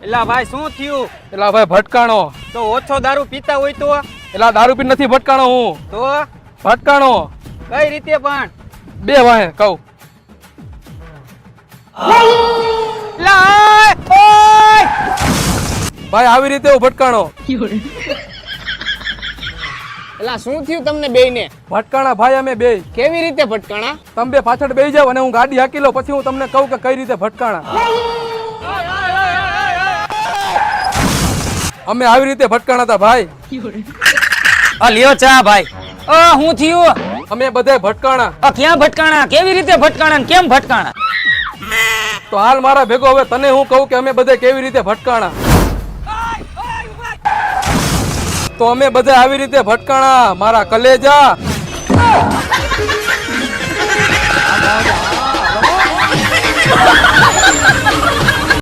એલા ભાઈ શું થયું? એલા ભાઈ ભટકાણો. તો ઓછો દારૂ પીતા હોય તો? એલા દારૂ પી નથી ભટકાણો હું. તો ભટકાણો કઈ રીતે પણ? બે વાહે કહું. ભાઈ આવી રીતે હું ભટકાણો. એલા શું થયું તમને બેયને? ભટકાણા ભાઈ અમે બે. કેવી રીતે ભટકાણા? તમે બે પાછળ બેસી જાવ અને હું ગાડી હાકી લઉં, પછી હું તમને કહું કે કઈ રીતે ભટકાણા. અમે આવી રીતે ભટકાણા હતા ભાઈ. આ લ્યો ચા ભાઈ. હું થયું? અમે બધા ભટકાણા. ક્યાં ભટકાણા? કેવી રીતે ભટકાણા ને કેમ ભટકાણા? તો હાલ મારા ભેગો હવે તને હું કહું કે અમે બધા કેવી રીતે ભટકાણા. તો અમે બધા આવી રીતે ભટકાણા મારા કલેજા.